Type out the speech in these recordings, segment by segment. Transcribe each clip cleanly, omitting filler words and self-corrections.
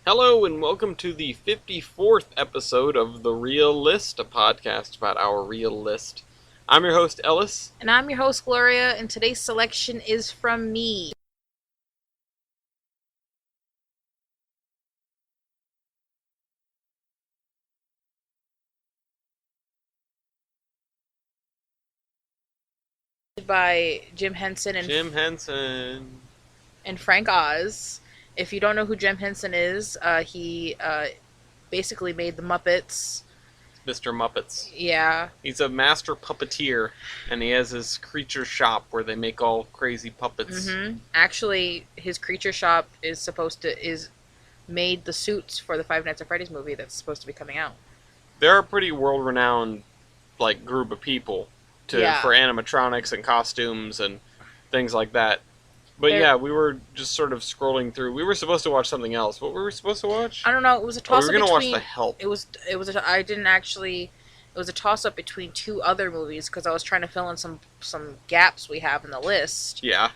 Hello and welcome to the 54th episode of The Real List, a podcast about our real list. I'm your host, Ellis. And I'm your host, Gloria, and today's selection is from me. By Jim Henson and Frank Oz. If you don't know who Jim Henson is, he basically made the Muppets. Mr. Muppets. Yeah. He's a master puppeteer, and he has his creature shop where they make all crazy puppets. Mm-hmm. Actually, his creature shop is made the suits for the Five Nights at Freddy's movie that's supposed to be coming out. They're a pretty world-renowned group of people for animatronics and costumes and things like that. But we were just sort of scrolling through. We were supposed to watch something else. What were we supposed to watch? I don't know. It was a toss-up we were between... going to watch The Help. It was a toss-up between two other movies because I was trying to fill in some gaps we have in the list. Yeah.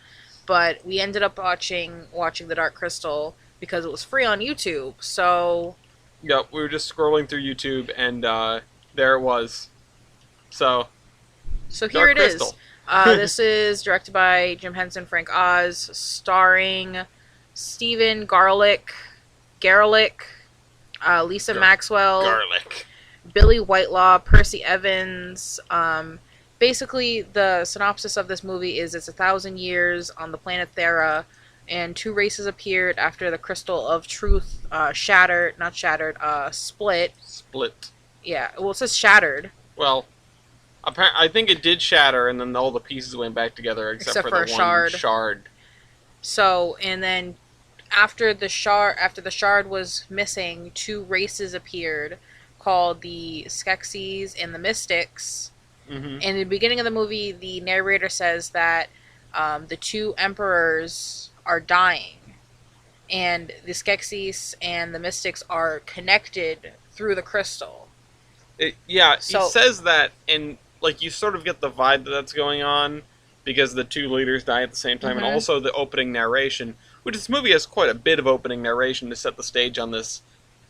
But we ended up watching The Dark Crystal because it was free on YouTube, so... Yep, we were just scrolling through YouTube, and there it was. So here it is. This is directed by Jim Henson, Frank Oz, starring Stephen Garlick, Lisa Maxwell, Billy Whitelaw, Percy Evans. Basically, the synopsis of this movie is it's 1,000 years on the planet Thera, and two races appeared after the Crystal of Truth split. Split. Yeah, well, it says shattered. Well, I think it did shatter, and then all the pieces went back together except for the one shard. So, and then after the shard was missing, two races appeared called the Skeksis and the Mystics. Mm-hmm. And in the beginning of the movie, the narrator says that the two emperors are dying, and the Skeksis and the Mystics are connected through the crystal. He says that, and you sort of get the vibe that that's going on because the two leaders die at the same time, mm-hmm. and also the opening narration, which this movie has quite a bit of opening narration to set the stage on this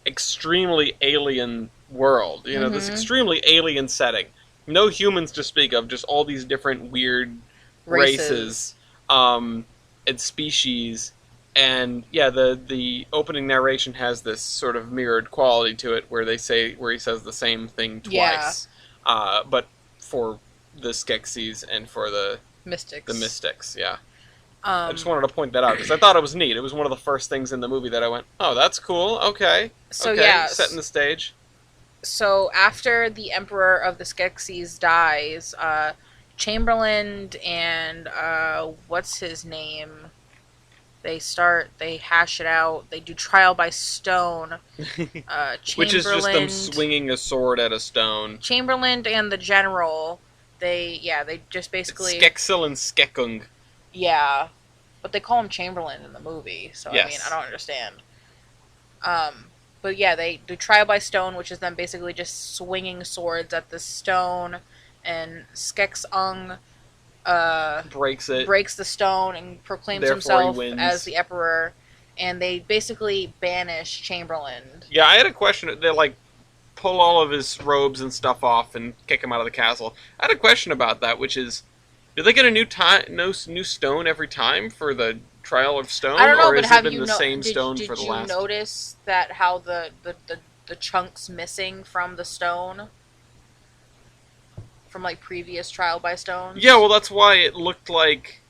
extremely alien world. You know, mm-hmm. this extremely alien setting. No humans to speak of, just all these different weird races and species. And the opening narration has this sort of mirrored quality to it, where he says the same thing twice, but for the Skeksis and for the Mystics. Yeah. I just wanted to point that out because I thought it was neat. It was one of the first things in the movie that I went, "Oh, that's cool. Okay." Setting the stage. So after the Emperor of the Skeksis dies, Chamberlain and what's his name? They hash it out. They do trial by stone. Which is just them swinging a sword at a stone. Chamberlain and the general, they just basically... It's Skeksil and Skekung. Yeah, but they call him Chamberlain in the movie, so yes. I mean, I don't understand. But yeah, they do trial by stone, which is them basically just swinging swords at the stone, and Skekung breaks the stone and proclaims himself as the emperor, and they basically banish Chamberlain. Yeah, I had a question. They pull all of his robes and stuff off and kick him out of the castle. I had a question about that, which is, do they get a new stone every time for the trial of stone? I don't know, or but has it been the same stone for the last? Did you notice that how the chunks missing from the stone? From previous trial by stones? Yeah, well, that's why it looked like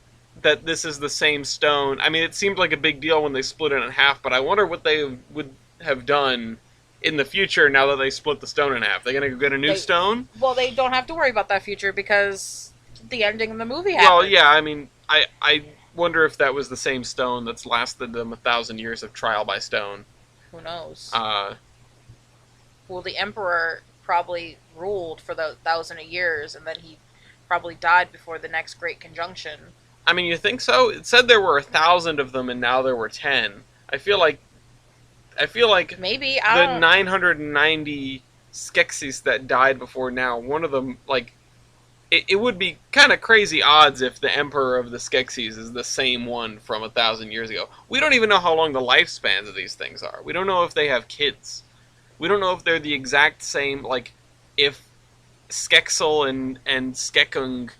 that this is the same stone. I mean, it seemed like a big deal when they split it in half, but I wonder what they would have done in the future now that they split the stone in half. They're going to get a new stone? Well, they don't have to worry about that future because the ending of the movie happened. Well, yeah, I mean, I wonder if that was the same stone that's lasted them 1,000 years of trial by stone. Who knows? Well, the Emperor probably ruled for the 1,000 years, and then he probably died before the next Great Conjunction. I mean, you think so? It said there were 1,000 of them, and now there were 10. I feel like maybe the 990 Skeksis that died before now. One of them, it would be kind of crazy odds if the Emperor of the Skeksis is the same one from 1,000 years ago. We don't even know how long the lifespans of these things are. We don't know if they have kids. We don't know if they're the exact same, like, if Skexel and Skekung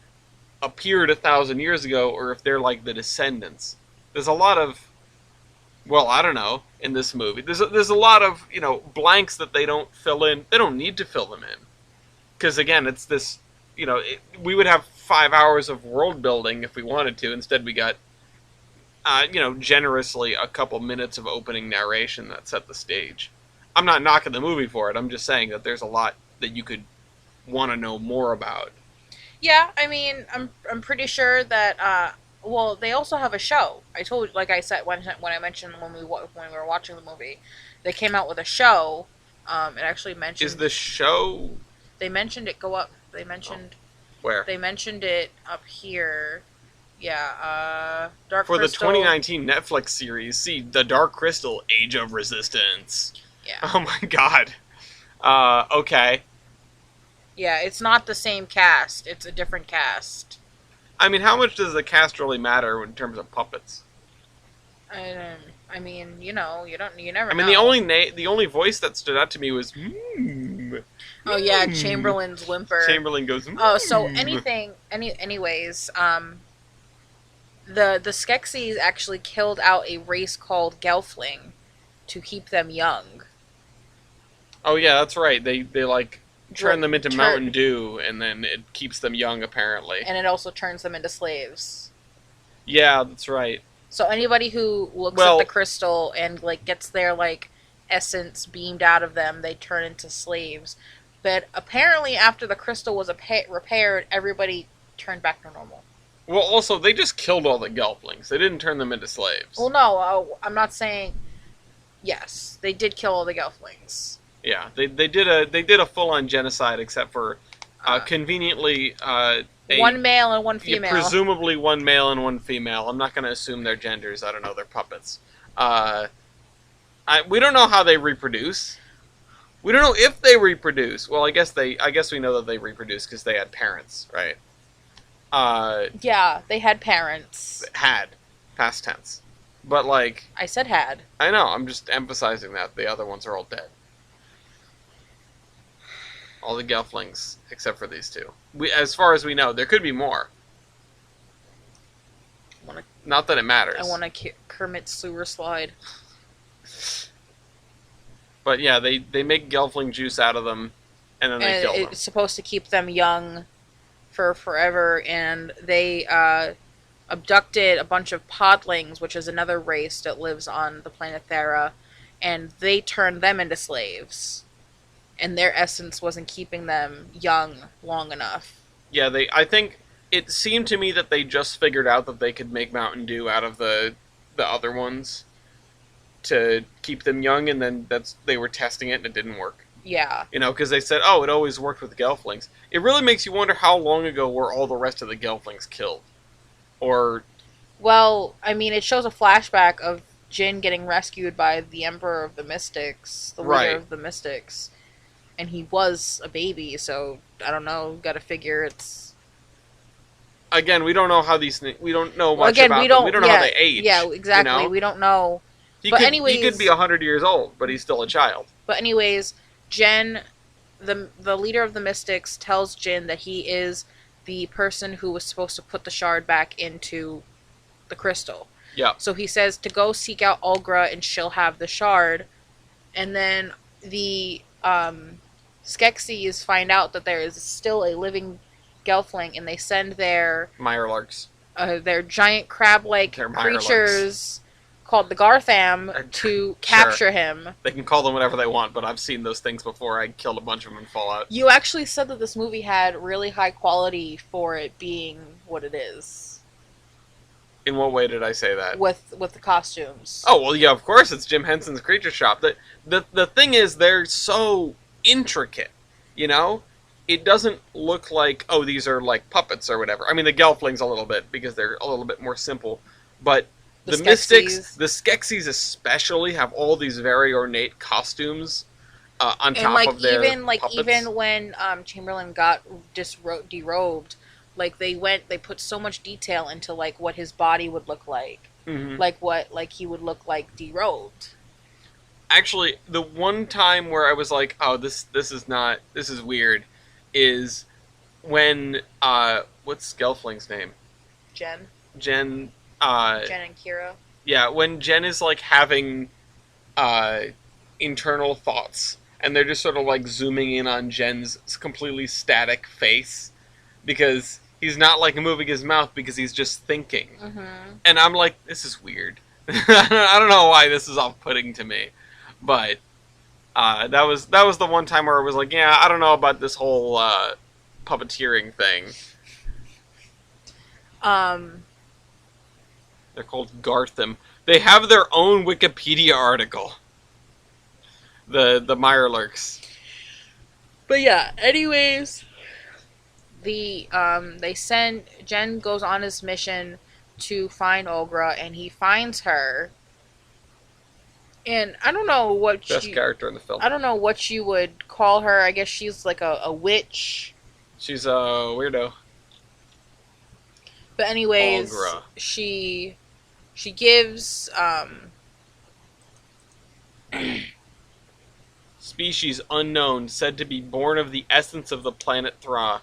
appeared 1,000 years ago, or if they're like the descendants. There's a lot of, well, I don't know, in this movie. There's a lot of, blanks that they don't fill in. They don't need to fill them in. Because, again, it's this, we would have 5 hours of world building if we wanted to. Instead, we got, generously a couple minutes of opening narration that set the stage. I'm not knocking the movie for it. I'm just saying that there's a lot that you could want to know more about. Yeah, I mean, I'm pretty sure that. Well, they also have a show. I told, like I said when I mentioned when we were watching the movie, they came out with a show. It actually mentioned. Is the show? They mentioned it. Go up. They mentioned. Where? They mentioned it up here. Yeah. Dark For Krystal. the 2019 Netflix series, see The Dark Krystal: Age of Resistance. Yeah. Oh my god. Okay. Yeah, it's not the same cast. It's a different cast. I mean, how much does the cast really matter in terms of puppets? I mean, you never. I mean, know. the only voice that stood out to me was. Oh yeah, Chamberlain's whimper. Chamberlain goes. Oh, so anyways, the Skeksis actually killed out a race called Gelfling to keep them young. Oh yeah, that's right. They like turn them into Mountain Dew, and then it keeps them young, apparently. And it also turns them into slaves. Yeah, that's right. So anybody who looks at the crystal and like gets their like essence beamed out of them, they turn into slaves. But apparently, after the crystal was repaired, everybody turned back to normal. Well, also they just killed all the Gelflings. They didn't turn them into slaves. Well, no, I'm not saying. Yes, they did kill all the Gelflings. Yeah, they did a full-on genocide, except for conveniently one male and one female. Yeah, presumably one male and one female. I'm not going to assume their genders. I don't know. They're puppets. We don't know how they reproduce. We don't know if they reproduce. Well, I guess we know that they reproduce because they had parents, right? Yeah, they had parents. Had, past tense. But like I said had. I know. I'm just emphasizing that the other ones are all dead. All the Gelflings, except for these two. As far as we know, there could be more. Not that it matters. I want a Kermit sewer slide. But yeah, they make Gelfling juice out of them, and then they kill them. It's supposed to keep them young for forever, and they abducted a bunch of podlings, which is another race that lives on the planet Thera, and they turned them into slaves. And their essence wasn't keeping them young long enough. Yeah, I think it seemed to me that they just figured out that they could make Mountain Dew out of the other ones to keep them young, and then they were testing it and it didn't work. Yeah. Because they said, oh, it always worked with Gelflings. It really makes you wonder how long ago were all the rest of the Gelflings killed. Or... Well, I mean, it shows a flashback of Jin getting rescued by the Emperor of the Mystics, the leader of the Mystics. And he was a baby, so I don't know. Got to figure it's. Again, we don't know how these things. We don't know much about them. We don't know how they age. Yeah, exactly. We don't know. He could be 100 years old, but he's still a child. But anyways, Jin, the leader of the Mystics, tells Jin that he is the person who was supposed to put the shard back into the crystal. Yeah. So he says to go seek out Ulgra, and she'll have the shard, and then the Skeksis find out that there is still a living Gelfling, and they send their Mirelurks, their giant crab-like creatures called the Gartham to capture him. They can call them whatever they want, but I've seen those things before. I killed a bunch of them in Fallout. You actually said that this movie had really high quality for it being what it is. In what way did I say that? With the costumes. Oh, well, yeah, of course, it's Jim Henson's Creature Shop. The thing is, they're so intricate, It doesn't look like, oh, these are like puppets or whatever. I mean, the Gelflings a little bit, because they're a little bit more simple. But the Mystics, the Skeksis especially, have all these very ornate costumes on top of their puppets. Even when Chamberlain got derobed, Like they put so much detail into like what his body would look like, like he would look like derobed. Actually, the one time where I was like, "Oh, this is weird," is when what's Gelfling's name? Jen. Jen. Jen and Kira. Yeah, when Jen is like having internal thoughts, and they're just sort of like zooming in on Jen's completely static face because he's not like moving his mouth because he's just thinking, and I'm like, this is weird. I don't know why this is off-putting to me. But that was the one time where I was like, yeah, I don't know about this whole puppeteering thing. They're called Gartham. They have their own Wikipedia article. The Mirelurks. But yeah, anyways, they send Jen goes on his mission to find Olgra, and he finds her. And I don't know what best character in the film. I don't know what you would call her. I guess she's like a witch. She's a weirdo. But anyways, Olgra. she gives species unknown, said to be born of the essence of the planet Thra.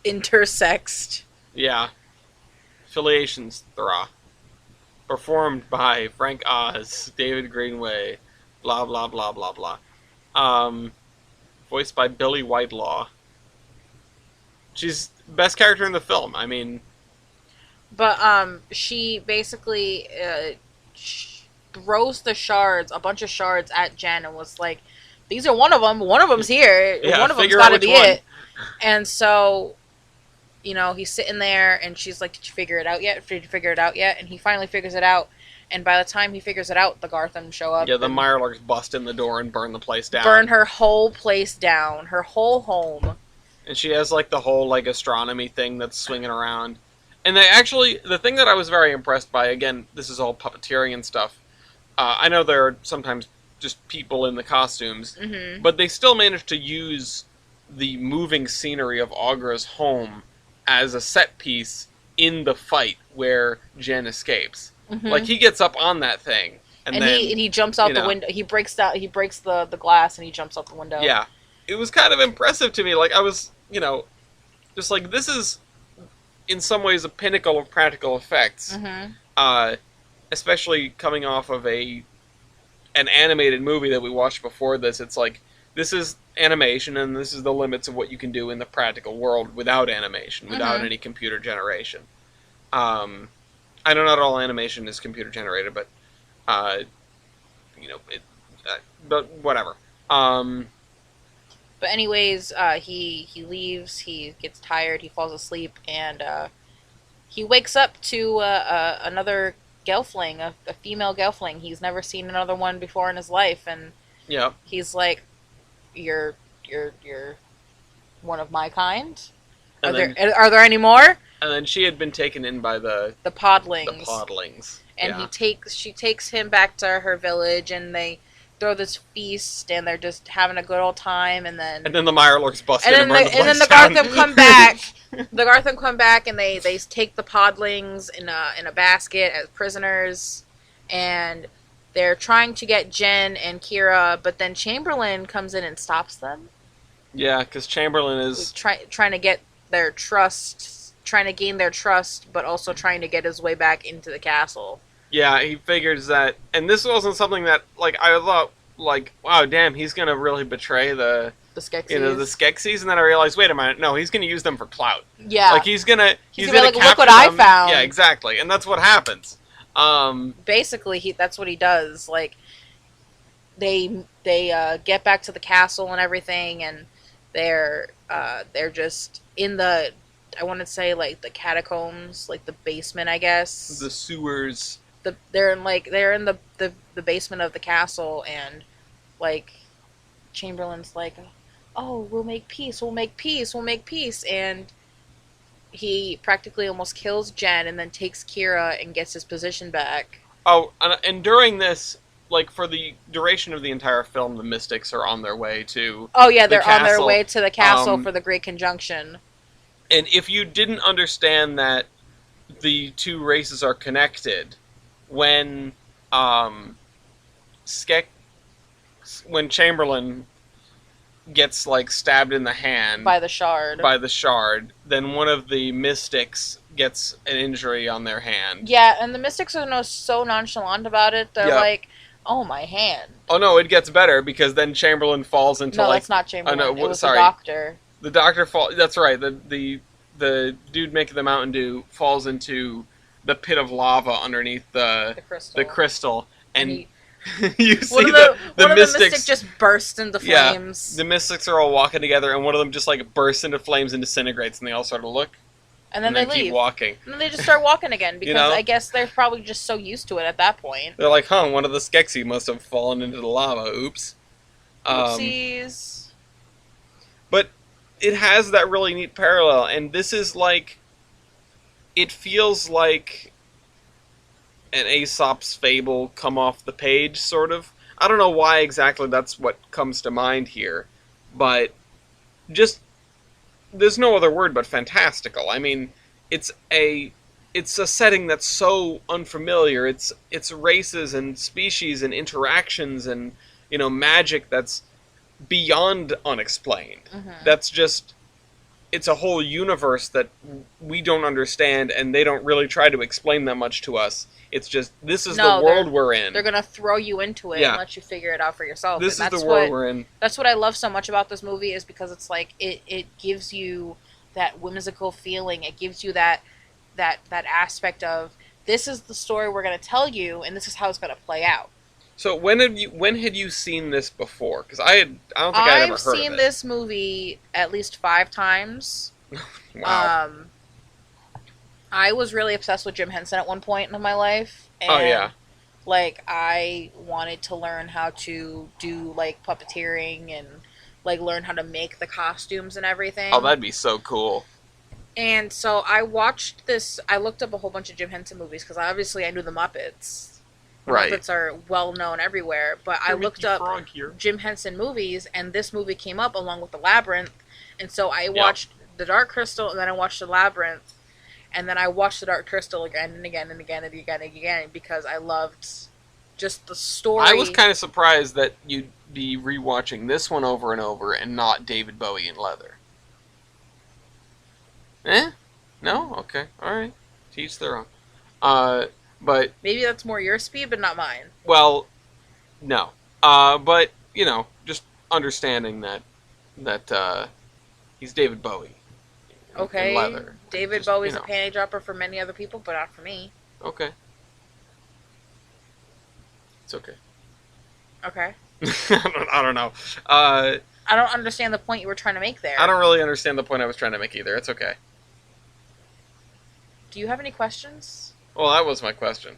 Intersexed. Yeah. Affiliations Thra. Performed by Frank Oz, David Greenway, blah blah blah blah blah. Voiced by Billy Whitelaw. She's best character in the film. I mean, but she basically throws a bunch of shards at Jen, and was like, "These are one of them. One of them's here. Yeah, one of them's got to be it." And so, he's sitting there, and she's like, "Did you figure it out yet? Did you figure it out yet?" And he finally figures it out. And by the time he figures it out, the Gartham show up. Yeah, the Mirelurks bust in the door and burn the place down. Burn her whole place down, her whole home. And she has like the whole like astronomy thing that's swinging around. And the thing that I was very impressed by, again, this is all puppeteering and stuff. I know there are sometimes just people in the costumes, but they still managed to use the moving scenery of Augra's home as a set piece in the fight where Jen escapes. Like, he gets up on that thing, and then he jumps out the window. He breaks the glass, and he jumps out the window. Yeah, it was kind of impressive to me. Like, I was, just like, this is in some ways a pinnacle of practical effects. Especially coming off of an animated movie that we watched before this. It's like, this is animation, and this is the limits of what you can do in the practical world without animation, without any computer generation. I know not all animation is computer generated, but but whatever. But anyways, he leaves. He gets tired. He falls asleep, and he wakes up to another Gelfling, a female Gelfling. He's never seen another one before in his life, and he's like, "You're one of my kind. Are there any more?" And then she had been taken in by the podlings. And she takes him back to her village, and they throw this feast, and they're just having a good old time, and then the Mirelurks bust in and burn the place down. And then the Gartham come back. The Gartham come back, and they take the podlings in a basket as prisoners, and they're trying to get Jen and Kira, but then Chamberlain comes in and stops them. Yeah, because Chamberlain is trying to get their trust. Trying to gain their trust, but also trying to get his way back into the castle. Yeah, he figures that, and this wasn't something that, like, I thought, like, wow, damn, he's gonna really betray the Skeksis. the Skeksis, and then I realized, wait a minute, no, he's gonna use them for clout. Yeah, like he's gonna like, look what I found. Yeah, exactly, and that's what happens. Basically, that's what he does. Like, they get back to the castle and everything, and they're just in the, I want to say, like, the catacombs, like the basement, I guess. The sewers. They're in the basement of the castle, and like Chamberlain's like, "Oh, we'll make peace, and he practically almost kills Jen, and then takes Kira and gets his position back. Oh, and during this, like, for the duration of the entire film, the Mystics are on their way to Oh, yeah, they're castle. on their way to the castle for the Great Conjunction. And if you didn't understand that the two races are connected, when when Chamberlain gets, like, stabbed in the hand by the shard, then one of the Mystics gets an injury on their hand. Yeah, and the Mystics are so nonchalant about it. They're like, "Oh, my hand." Oh no, it gets better, because then Chamberlain falls into no, that's not Chamberlain. Oh, no, it was the doctor. The doctor falls. That's right. The dude making the Mountain Dew falls into the pit of lava underneath the crystal, and you see the Mystics just burst into flames. The Mystics are all walking together, and one of them just, like, bursts into flames and disintegrates, and they all sort of look, and then they leave. Keep walking, and then they just start walking again, because I guess they're probably just so used to it at that point. They're like, one of the Skeksis must have fallen into the lava. Oops. Oopsies. But it has that really neat parallel, and this is like, it feels like an Aesop's fable come off the page, sort of. I don't know why exactly that's what comes to mind here, but just, there's no other word but fantastical. I mean, it's a setting that's so unfamiliar. It's races and species and interactions and, magic that's beyond unexplained. Mm-hmm. That's just, it's a whole universe that we don't understand, and they don't really try to explain that much to us. It's just, this is the world we're in. They're going to throw you into it and let you figure it out for yourself. This is the world we're in. That's what I love so much about this movie, is because it's like, it gives you that whimsical feeling. It gives you that aspect of, this is the story we're going to tell you, and this is how it's going to play out. So when had you seen this before? Because I don't think I'd ever heard of it. I've seen this movie at least 5 times. Wow. I was really obsessed with Jim Henson at one point in my life. And, oh, yeah. Like, I wanted to learn how to do, like, puppeteering and, like, learn how to make the costumes and everything. Oh, that'd be so cool. And so I watched this. I looked up a whole bunch of Jim Henson movies, because obviously I knew the Muppets. Right. Muppets are well known everywhere, but I looked up Jim Henson movies, and this movie came up along with The Labyrinth, and so I watched The Dark Crystal, and then I watched The Labyrinth, and then I watched The Dark Crystal again and again and again and again and again, because I loved just the story. I was kind of surprised that you'd be rewatching this one over and over and not David Bowie in Leather. No? Okay. Alright. Teach their own. But maybe that's more your speed, but not mine. Well, no. But, just understanding that he's David Bowie. Okay. In Leather. David Bowie's a panty dropper for many other people, but not for me. Okay. It's okay. Okay. I don't know. I don't understand the point you were trying to make there. I don't really understand the point I was trying to make either. It's okay. Do you have any questions? Well, that was my question.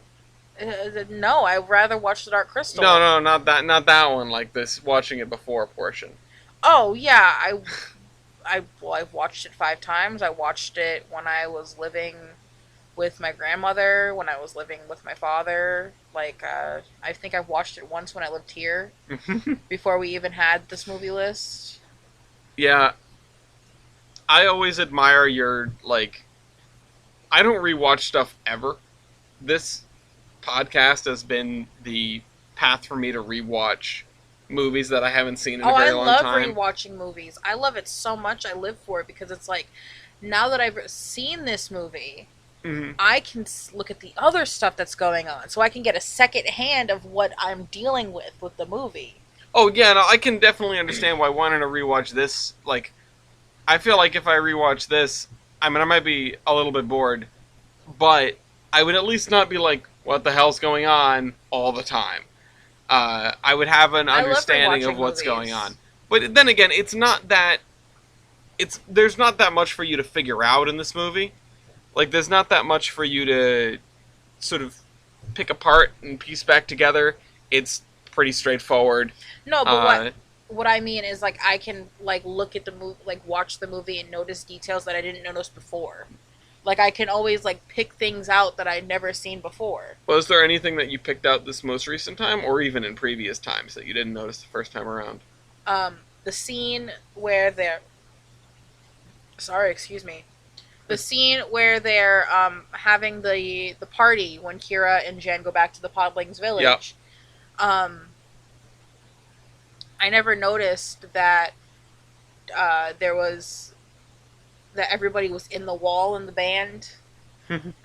No, I'd rather watch The Dark Crystal. No, not that one. Like this, watching it before portion. Oh yeah, I've watched it 5 times. I watched it when I was living with my grandmother, when I was living with my father. Like, I think I've watched it once when I lived here, before we even had this movie list. Yeah, I always admire your, like, I don't rewatch stuff ever. This podcast has been the path for me to rewatch movies that I haven't seen in a very long time. I love rewatching movies. I love it so much. I live for it, because it's like, now that I've seen this movie, I can look at the other stuff that's going on, so I can get a second hand of what I'm dealing with the movie. Oh yeah, no, I can definitely understand why wanting to rewatch this. Like, I feel like if I rewatch this, I mean, I might be a little bit bored, but I would at least not be like, what the hell's going on all the time. I would have an understanding of what's going on. But then again, there's not that much for you to figure out in this movie. Like, there's not that much for you to sort of pick apart and piece back together. It's pretty straightforward. No, but what I mean is, like, I can, like, look at the movie, like, watch the movie and notice details that I didn't notice before. Like, I can always, like, pick things out that I'd never seen before. Was there anything that you picked out this most recent time, or even in previous times, that you didn't notice the first time around? The scene where they're... Sorry, excuse me. The scene where they're having the party when Kira and Jen go back to the Podlings village. Yep. I never noticed that there was... that everybody was in the wall in the band.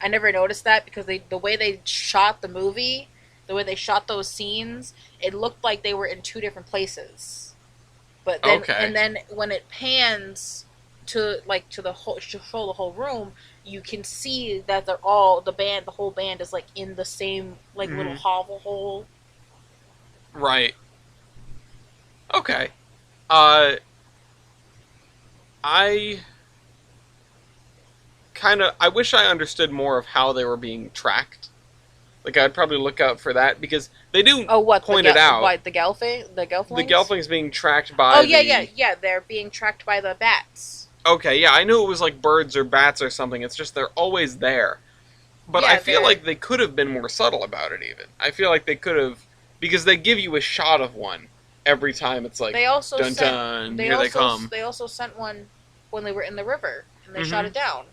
I never noticed that because the way they shot the movie, the way they shot those scenes, it looked like they were in two different places. But then, and then when it pans to the whole, to show the whole room, you can see that they're all the whole band is like in the same like little hovel hole. Right. Okay. I wish I understood more of how they were being tracked. Like, I'd probably look out for that, because they do point it out. What, the Gelflings? The Gelflings being tracked by yeah, they're being tracked by the bats. Okay, yeah, I knew it was like birds or bats or something, it's just they're always there. But yeah, I feel like they could have been more subtle about it, even. I feel like they could have, because they give you a shot of one every time, it's like, dun-dun, here they come. They also sent one when they were in the river, and they shot it down.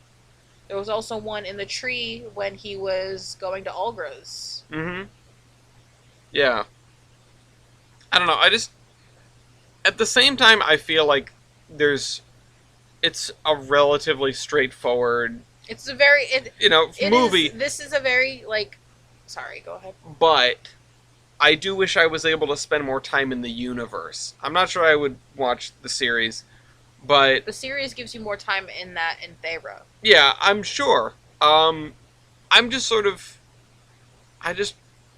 There was also one in the tree when he was going to Algra's. Yeah. I don't know, at the same time, I feel like it's a relatively straightforward... It's a very... movie. This is a very, like... Sorry, go ahead. But I do wish I was able to spend more time in the universe. I'm not sure I would watch the series, but... The series gives you more time in Thera. Yeah, I'm sure. I'm just sort of... I just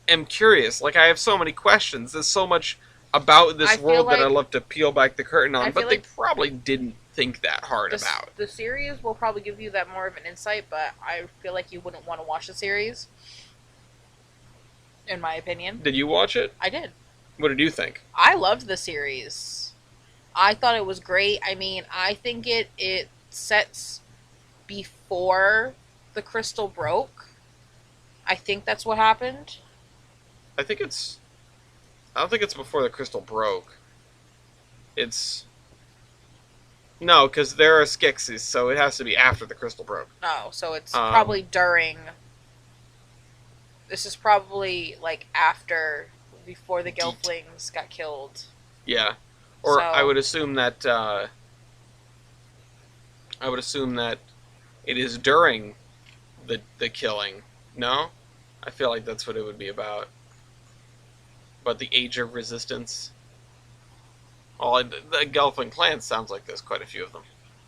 am curious. Like, I have so many questions. There's so much about this world that I'd love to peel back the curtain on, but they probably didn't think that hard about. The series will probably give you that more of an insight, but I feel like you wouldn't want to watch the series, in my opinion. Did you watch it? I did. What did you think? I loved the series. I thought it was great. I mean, I think it sets before the crystal broke. I think that's what happened. I don't think it's before the crystal broke. No, because there are Skeksis, so it has to be after the crystal broke. Oh, so it's probably during... This is probably, like, before the Gelflings got killed. Yeah. Or I would assume that... it is during the killing. No? I feel like that's what it would be about. But the Age of Resistance. Well, the Gelfling clan sounds like there's quite a few of them.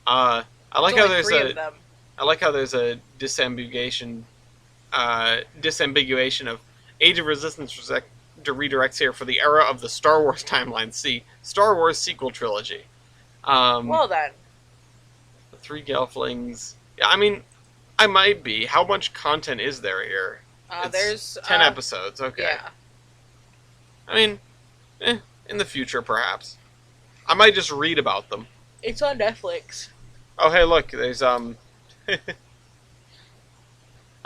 I like how there's a disambiguation of Age of Resistance redirects here for the era of the Star Wars timeline. See, Star Wars sequel trilogy. Well then. The 3 Gelflings. Yeah, I mean, I might be. How much content is there here? There's 10 episodes. Okay. Yeah. I mean, in the future, perhaps. I might just read about them. It's on Netflix. Oh, hey, look, there's, A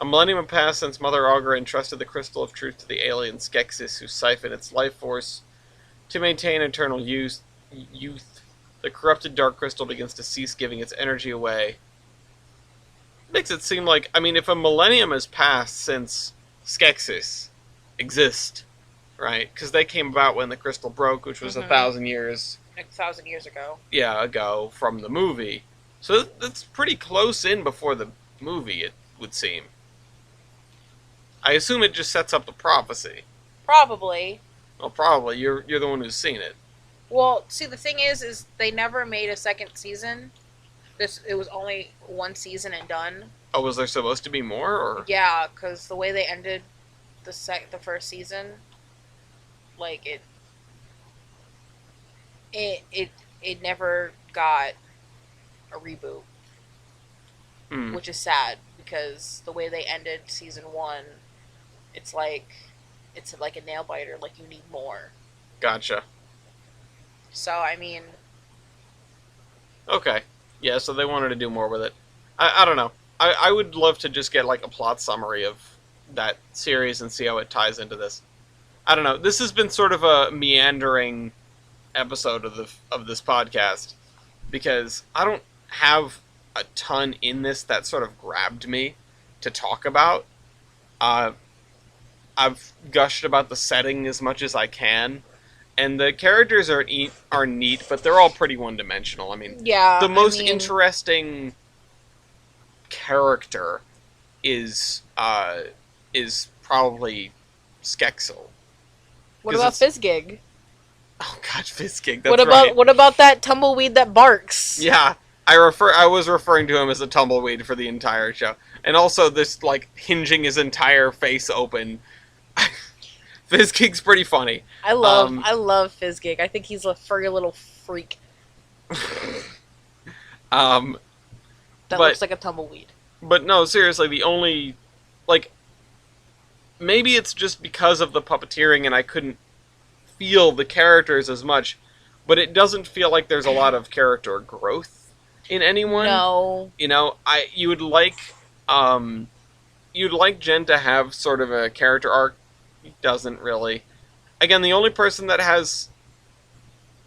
millennium had passed since Mother Augur entrusted the Crystal of Truth to the alien Skeksis, who siphon its life force to maintain eternal youth. The corrupted Dark Crystal begins to cease giving its energy away. Makes it seem like, I mean, if a millennium has passed since Skeksis exist, right? Because they came about when the crystal broke, which was 1,000 years... 1,000 years ago. Yeah, ago, from the movie. So that's pretty close in before the movie, it would seem. I assume it just sets up the prophecy. Probably. Well, probably. You're the one who's seen it. Well, see, the thing is they never made a second season. It was only one season and done. Oh, was there supposed to be more? Or? Yeah, because the way they ended the first season, like it never got a reboot, which is sad because the way they ended season 1, it's like a nail biter. Like, you need more. Gotcha. So I mean, okay, yeah. So they wanted to do more with it. I don't know. I would love to just get like a plot summary of that series and see how it ties into this. I don't know. This has been sort of a meandering episode of this podcast because I don't have a ton in this that sort of grabbed me to talk about. I've gushed about the setting as much as I can, and the characters are neat, but they're all pretty one-dimensional. I mean, the most interesting character is probably Skeksil. What about Fizzgig? Oh God, Fizzgig. That's right. What about that tumbleweed that barks? Yeah, I was referring to him as a tumbleweed for the entire show, and also this like hinging his entire face open. Fizzgig's pretty funny. I love Fizzgig. I think he's a furry little freak. That looks like a tumbleweed. But no, seriously, the only like maybe it's just because of the puppeteering and I couldn't feel the characters as much, but it doesn't feel like there's a lot of character growth in anyone. No. You know, you'd like Jen to have sort of a character arc. He doesn't really. Again, the only person that has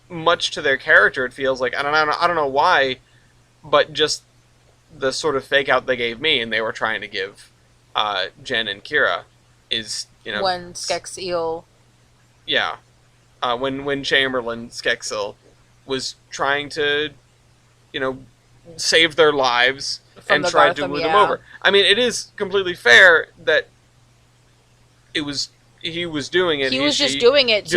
much to their character, it feels like, I don't know why, but just the sort of fake out they gave me, and they were trying to give Jen and Kira, is, you know, when Skeksil. Yeah, when Chamberlain Skeksil was trying to, you know, save their lives and tried to woo them over. I mean, it is completely fair that he was doing it. He was just doing it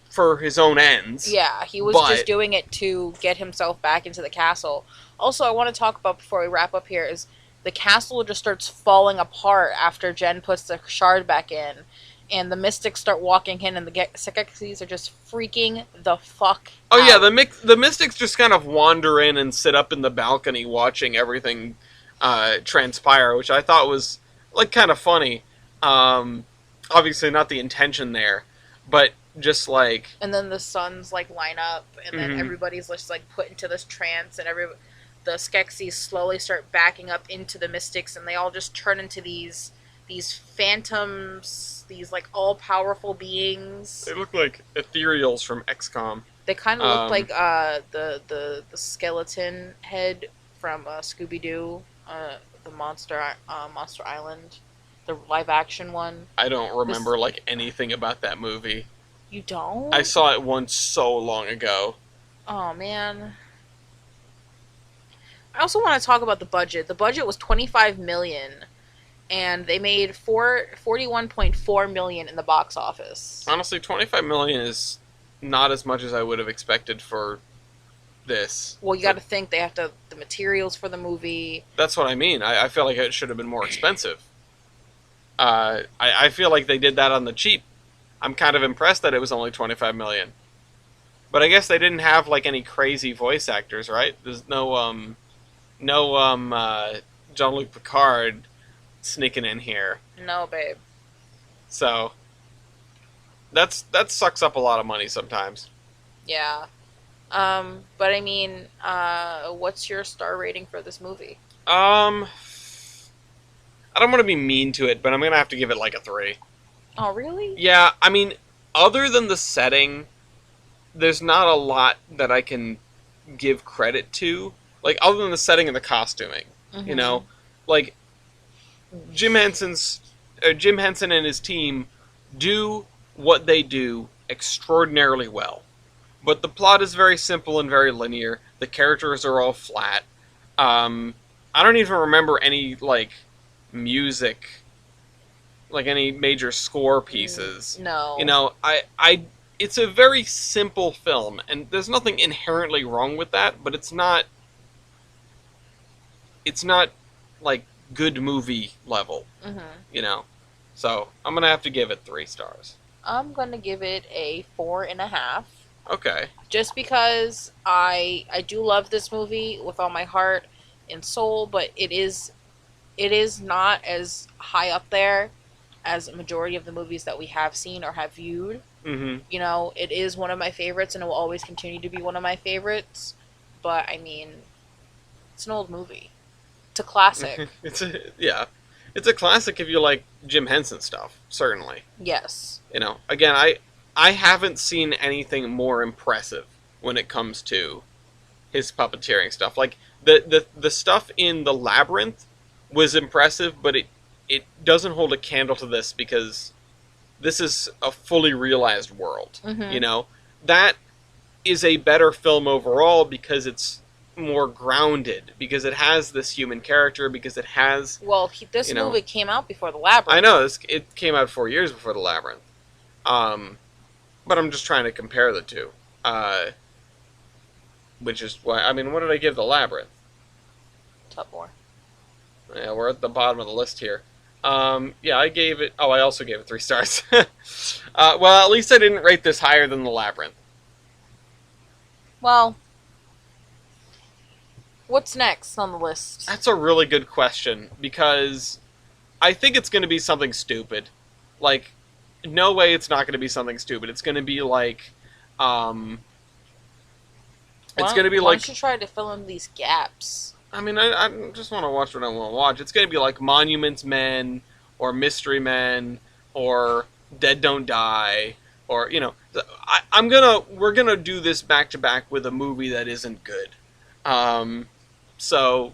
for his own ends. Yeah, he was just doing it to get himself back into the castle. Also, I want to talk about before we wrap up here is the castle just starts falling apart after Jen puts the shard back in, and the Mystics start walking in, and the Skeksis are just freaking the fuck out. Oh yeah, the Mystics just kind of wander in and sit up in the balcony watching everything transpire, which I thought was like kind of funny. Obviously not the intention there, but just like... And then the suns like line up, and then everybody's just like put into this trance, and the Skeksis slowly start backing up into the Mystics, and they all just turn into these phantoms, these like all-powerful beings. They look like ethereals from XCOM. They kind of look like the skeleton head from Scooby-Doo, the Monster Island. The live-action one. I don't remember, like, anything about that movie. You don't? I saw it once so long ago. Oh, man. I also want to talk about the budget. The budget was $25 million, and they made $41.4 million in the box office. Honestly, $25 million is not as much as I would have expected for this. Well, you got to think they have the materials for the movie. That's what I mean. I feel like it should have been more expensive. I feel like they did that on the cheap. I'm kind of impressed that it was only $25 million. But I guess they didn't have like any crazy voice actors, right? There's no Jean-Luc Picard sneaking in here. No, babe. So that sucks up a lot of money sometimes. Yeah. But I mean, what's your star rating for this movie? I don't want to be mean to it, but I'm going to have to give it like a 3. Oh, really? Yeah, I mean, other than the setting, there's not a lot that I can give credit to. Like, other than the setting and the costuming. You know? Like, Jim Henson and his team do what they do extraordinarily well. But the plot is very simple and very linear. The characters are all flat. I don't even remember any, like, music, like any major score pieces. No. You know, it's a very simple film, and there's nothing inherently wrong with that, but it's not like good movie level. You know? So, I'm gonna have to give it 3 stars. I'm gonna give it a 4.5. Okay. Just because I do love this movie with all my heart and soul, but it is not as high up there as a majority of the movies that we have seen or have viewed. You know, it is one of my favorites, and it will always continue to be one of my favorites. But, I mean, it's an old movie. It's a classic. It's a classic if you like Jim Henson stuff. Certainly. Yes. You know, again, I haven't seen anything more impressive when it comes to his puppeteering stuff. Like the stuff in the Labyrinth was impressive, but it doesn't hold a candle to this because this is a fully realized world. Mm-hmm. You know, that is a better film overall because it's more grounded, because it has this human character, because it has... Well, this movie came out before The Labyrinth. I know, it came out 4 years before The Labyrinth. But I'm just trying to compare the two. Which is why... I mean, what did I give The Labyrinth? Top 4. Yeah, we're at the bottom of the list here. Yeah, I gave it... Oh, I also gave it 3 stars. Well, at least I didn't rate this higher than The Labyrinth. Well, what's next on the list? That's a really good question, because I think it's going to be something stupid. Like, no way it's not going to be something stupid. It's going to be like... it's going to be why like... don't you try to fill in these gaps? I mean, I just want to watch what I want to watch. It's going to be like Monuments Men, or Mystery Men, or Dead Don't Die, or, you know... we're gonna do this back to back with a movie that isn't good. So,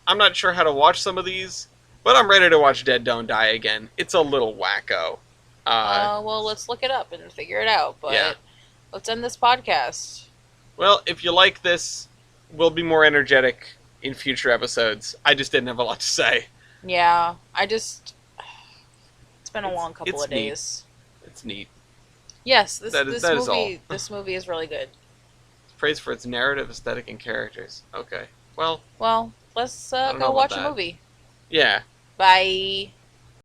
I'm not sure how to watch some of these, but I'm ready to watch Dead Don't Die again. It's a little wacko. Well, let's look it up and figure it out, but yeah. Let's end this podcast. Well, if you like this, we'll be more energetic in future episodes. I just didn't have a lot to say. Yeah, it's been a long couple of days. Neat. It's neat. Yes, this movie is really good. It's praised for its narrative, aesthetic, and characters. Okay. Well, let's go watch a movie. Yeah. Bye.